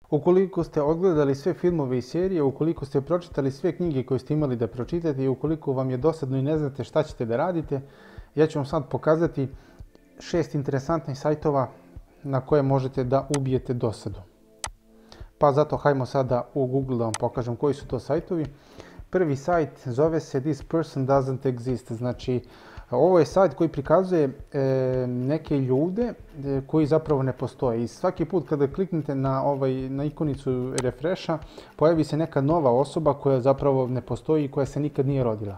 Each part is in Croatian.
Ukoliko ste odgledali sve filmove i serije, ukoliko ste pročitali sve knjige koje ste imali da pročitate i ukoliko vam je dosadno i ne znate šta ćete da radite, ja ću vam sad pokazati 6 interesantnih sajtova na koje možete da ubijete dosadu. Pa zato hajmo sada u Google da vam pokažem koji su to sajtovi. Prvi sajt zove se This person doesn't exist, znači ovo je sajt koji prikazuje neke ljude koji zapravo ne postoje. I svaki put kada kliknete na ikonicu refresha, pojavi se neka nova osoba koja zapravo ne postoji i koja se nikad nije rodila.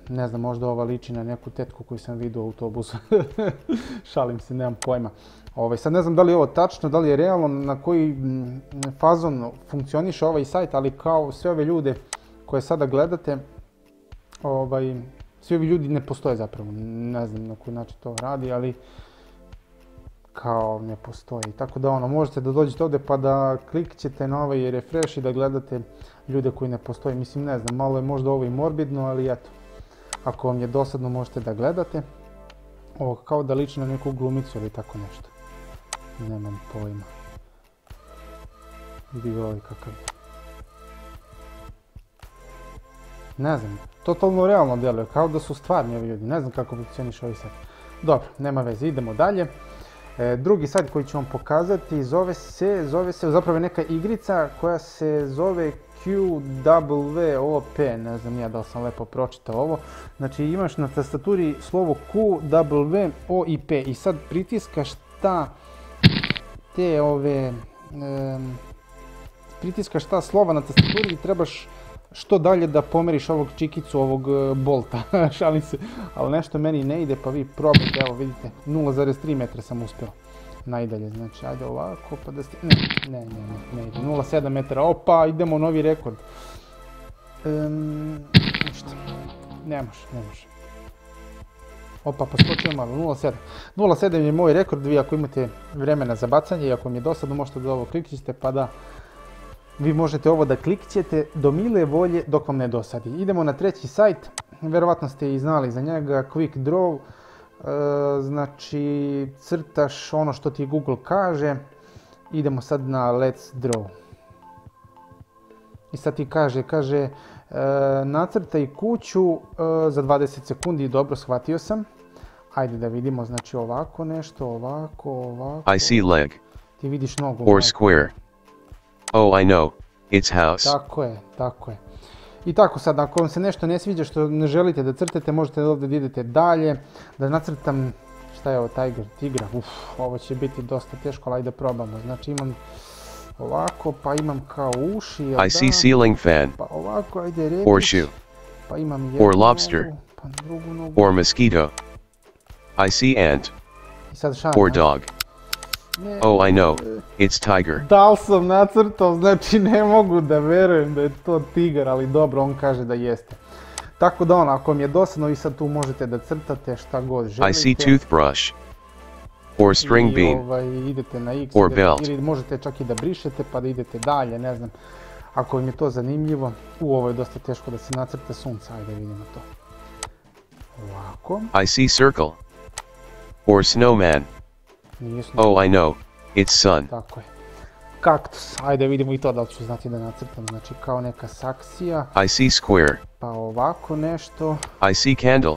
Ne znam, možda ova liči na neku tetku koju sam vidio u autobusu. Šalim se, nemam pojma. Sad ne znam da li je ovo tačno, da li je realno, na koji fazon funkcioniše ovaj sajt, ali kao sve ove ljude koje sada gledate, svi ovi ljudi ne postoje zapravo. Ne znam na koji način to radi, ali kao ne postoji. Tako da možete da dođete ovdje pa da klikćete na ovaj refresh i da gledate ljude koji ne postoje. Mislim, ne znam, malo je možda ovo i morbidno, ali eto. Ako vam je dosadno možete da gledate. Ovo kao da liči na neku glumicu ili tako nešto. Nemam pojma. Vidi ga ovaj kakav je. Ne znam, totalno realno djeluje, kao da su stvarni ovi ljudi. Ne znam kako funkcioniše ovaj sajt. Dobro, nema veze, idemo dalje. Drugi sajt koji ću vam pokazati zove se zapravo neka igrica koja se zove QWOP, ne znam ja da li sam lepo pročitao ovo. Znači imaš na tastaturi slovo QWOP i sad pritiskaš pritiskaš ta slova na tastaturi i trebaš što dalje da pomeriš ovog čikicu, ovog bolta, šalim se, ali nešto meni ne ide pa vi probajte, evo vidite, 0,3 metra sam uspio najdalje, znači ajde ovako pa da ste, ne ide, 0,7 metara, opa, idemo novi rekord, ništa, ne može, opa, poskočio malo, 0,7, 0,7 je moj rekord, vi ako imate vremena za bacanje i ako mi je dosadno možete da ovo klikćete pa da vi možete ovo da klikćete do mile volje dok vam ne dosadi. Idemo na treći sajt, verovatno ste i znali za njega, Quick Draw, znači crtaš ono što ti Google kaže, idemo sad na Let's Draw. I sad ti kaže nacrtaj kuću za 20 sekundi, dobro, shvatio sam. Ajde da vidimo, znači ovako nešto, ovako. I see leg. Ti vidiš nogu. Or square. Oh, I know. It's house. Tako je. I tako sad, ako vam se nešto ne sviđa što ne želite da crtate, možete ovdje da idete dalje, da nacrtam, šta je ovo, tigra, ovo će biti dosta teško, ali ajde probamo. Znači imam ovako, pa imam kao uši, I see ceiling fan. pa ovako, ajde repić, Horseshoe. pa imam jednu Or lobster. nogu, pa drugu nogu. Or mosquito. I see ant. I sad Or dog. Oh, I know. It's tiger. Da li sam nacrtao, znači ne mogu da verujem da je to tigar, ali dobro, on kaže da jeste. Tako da ako mi je dosadno, vi sad tu možete da crtate šta god želite. I see toothbrush. Or string bean. Idete na X, Or belt. ili možete čak i da brišete pa da idete dalje, ne znam. Ako vam je to zanimljivo, ovo je dosta teško da se nacrta sunce, ajde vidimo to. Ovako. I see circle. Or snowman. Oh, I know. It's sun. Tako je. Kaktus, ajde vidimo i to da li ću znati da nacrtam, znači kao neka saksija. I see square. Pa ovako nešto. I see candle.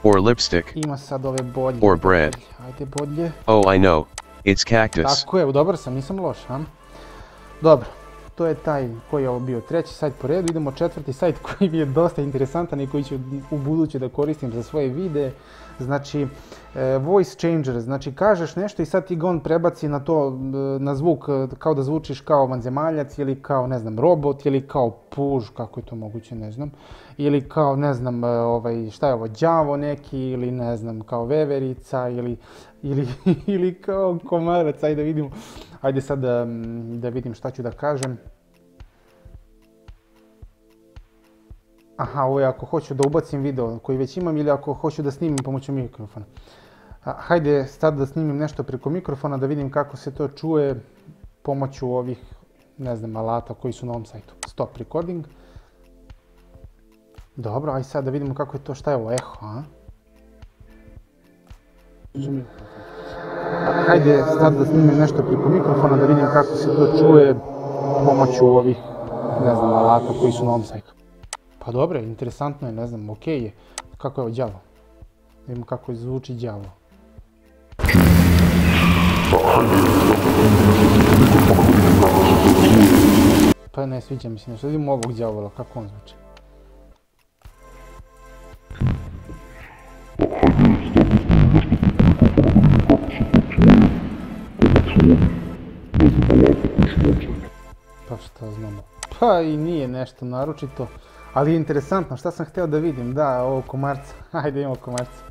Or lipstick. Ima sad ove bolje. Or bread. Ajde bolje. Oh, I know. It's cactus. Tako je, dobar sam, nisam loš, a? Dobro, to je taj koji je ovo bio treći sajt po redu. Idemo četvrti sajt koji mi je dosta interesantan i koji ću u buduće da koristim za svoje videe. Znači, voice changer, znači kažeš nešto i sad ti ga on prebaci na to, na zvuk, kao da zvučiš kao vanzemaljac ili kao, ne znam, robot ili kao puž, kako je to moguće, ne znam. Ili kao, ne znam, šta je ovo, đavo neki ili ne znam, kao veverica ili kao komarac, ajde vidimo. Ajde sad da vidim šta ću da kažem. Aha, ovo je ako hoću da ubacim video koji već imam ili ako hoću da snimim pomoću mikrofona. Hajde sad da snimim nešto preko mikrofona da vidim kako se to čuje pomoću ovih, ne znam, alata koji su na ovom sajtu. Stop recording. Dobro, aj sad da vidimo kako je to, šta je ovo, eho, a? Hajde sad da snimim nešto preko mikrofona da vidim kako se to čuje pomoću ovih, ne znam, alata koji su na ovom sajtu. Pa dobro, interesantno je, ne znam, okej je. Kako je ovo đavo? Da vidimo kako zvuči đavo. Pa ne sviđa mi se nešto, vidimo ovog đavola, kako on zvuči. Pa šta znamo. Pa i nije nešto naročito, ali je interesantno, šta sam htio da vidim, da, ovo komarca, hajde imamo komarca.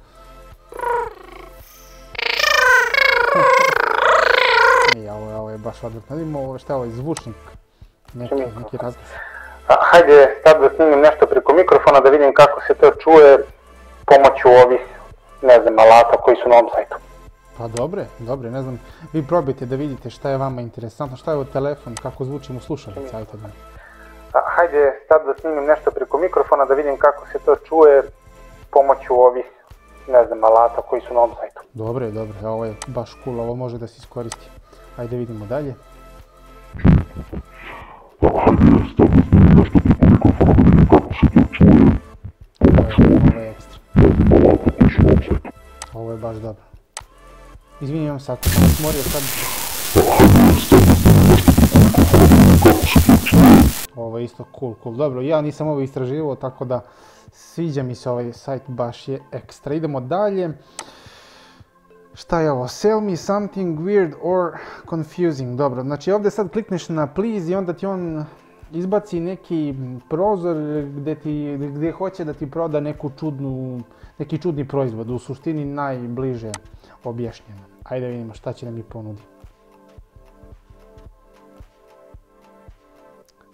Ovo je baš odvrtno, vidimo šta je ovaj zvučnik, neki razglas. Hajde sad da snimim nešto preko mikrofona da vidim kako se to čuje pomoću ovih, ne znam, alata koji su na ovom sajtu. Pa dobre, ne znam, vi probajte da vidite šta je vama interesantno, šta je ovo telefon, kako zvučimo slušalice, ajte da. Hajde sad da snimim nešto preko mikrofona da vidim kako se to čuje pomoću ovih, ne znam, alata koji su na ovom sajtu. Dobre, ovo je baš cool, ovo može da se iskoristi. Ajde vidimo dalje. Ovo je ekstra. Ovo je baš dobro. Izvinjavam se ako sam vas morio sad. Ovo je isto cool. Dobro, ja nisam ovo istraživao, tako da sviđa mi se ovaj sajt, baš je ekstra. Idemo dalje. Šta je ovo? Sell me something weird or confusing. Dobro, znači ovdje sad klikneš na please i onda ti on izbaci neki prozor gdje hoće da ti proda neki čudni proizvod, u suštini najbliže objašnjeno. Ajde vidimo šta će da mi ponudi.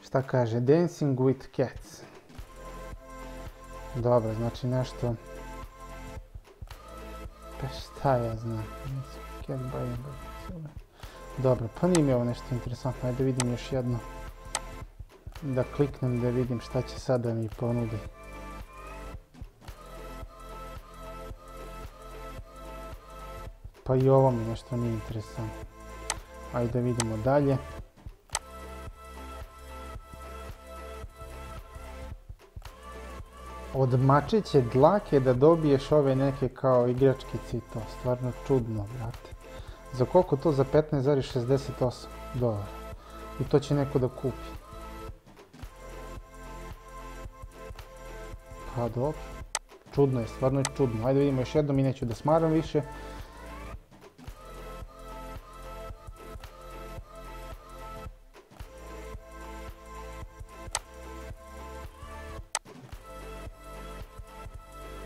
Šta kaže? Dancing with cats. Dobro, znači nešto... Pa šta ja znam? Dobro, pa nije mi ovo nešto interesantno. Ajde vidim još jedno. Da kliknem da vidim šta će sad da mi ponudi. Pa i ovo mi nešto nije interesantno. Ajde vidimo dalje. Od mačiće dlake da dobiješ ove neke kao igračkice i to. Stvarno čudno, brate. Za koliko to? Za 15,68 dolara. I to će neko da kupi. Pa dobro. Čudno je, stvarno je čudno. Ajde vidimo još jednom i neću da smaram više.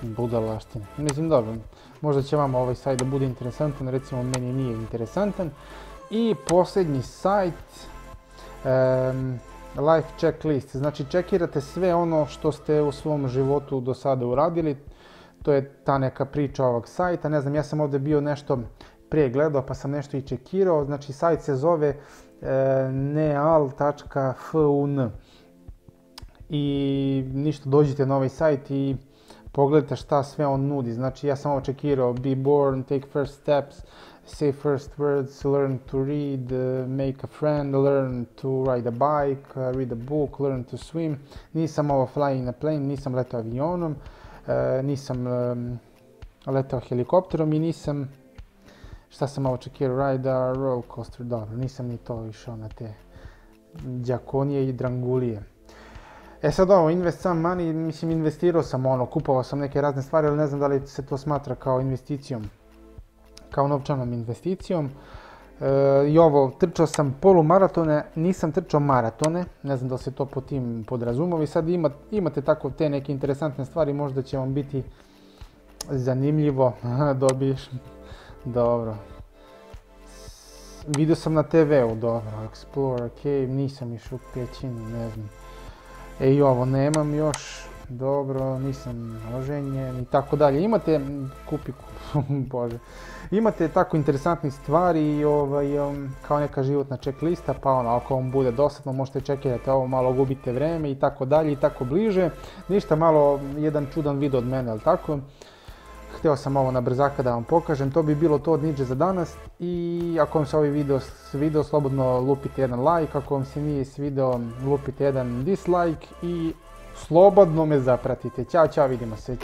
Budalaštine. Mislim dobro, možda će vama ovaj sajt da bude interesantan, recimo meni nije interesantan. I posljednji sajt, Life Checklist, znači čekirate sve ono što ste u svom životu do sada uradili. To je ta neka priča ovog sajta, ne znam, ja sam ovdje bio nešto prije gledao pa sam nešto i čekirao, znači sajt se zove neal.fun i ništa, dođite na ovaj sajt i pogledajte šta sve on nudi, znači ja sam ovo čekirao, be born, take first steps, say first words, learn to read, make a friend, learn to ride a bike, read a book, learn to swim. Nisam ovo flying a plane, nisam letao avionom, nisam letao helikopterom i nisam, šta sam ovo čekirao, ride a roller coaster, dobro, nisam ni to išao na te đakonije i drangulije. E sad ovo, invest some money, mislim investirao sam ono, kupovao sam neke razne stvari, ali ne znam da li se to smatra kao investicijom, kao novčanom investicijom. I ovo, trčao sam polumaratone, nisam trčao maratone, ne znam da li se to pod tim podrazumova i sad imate tako te neke interesantne stvari, možda će vam biti zanimljivo, dobiješ, dobro. Vidio sam na TV-u, dobro, Explore Cave, nisam išao u pećinu, ne znam. I ovo nemam još, dobro, nisam oženjen i tako dalje. Imate, bože, imate tako interesantne stvari i kao neka životna checklista, pa ono, ako vam bude dosadno možete čekirati ovo, malo gubite vreme i tako dalje i tako bliže. Ništa, malo jedan čudan video od mene, ali tako. htio sam ovo na brzaka da vam pokažem, to bi bilo to od Ninja za danas i ako vam se ovaj video svidio, slobodno lupite jedan like, ako vam se nije svidio, lupite jedan dislike i slobodno me zapratite. Ćao, vidimo se.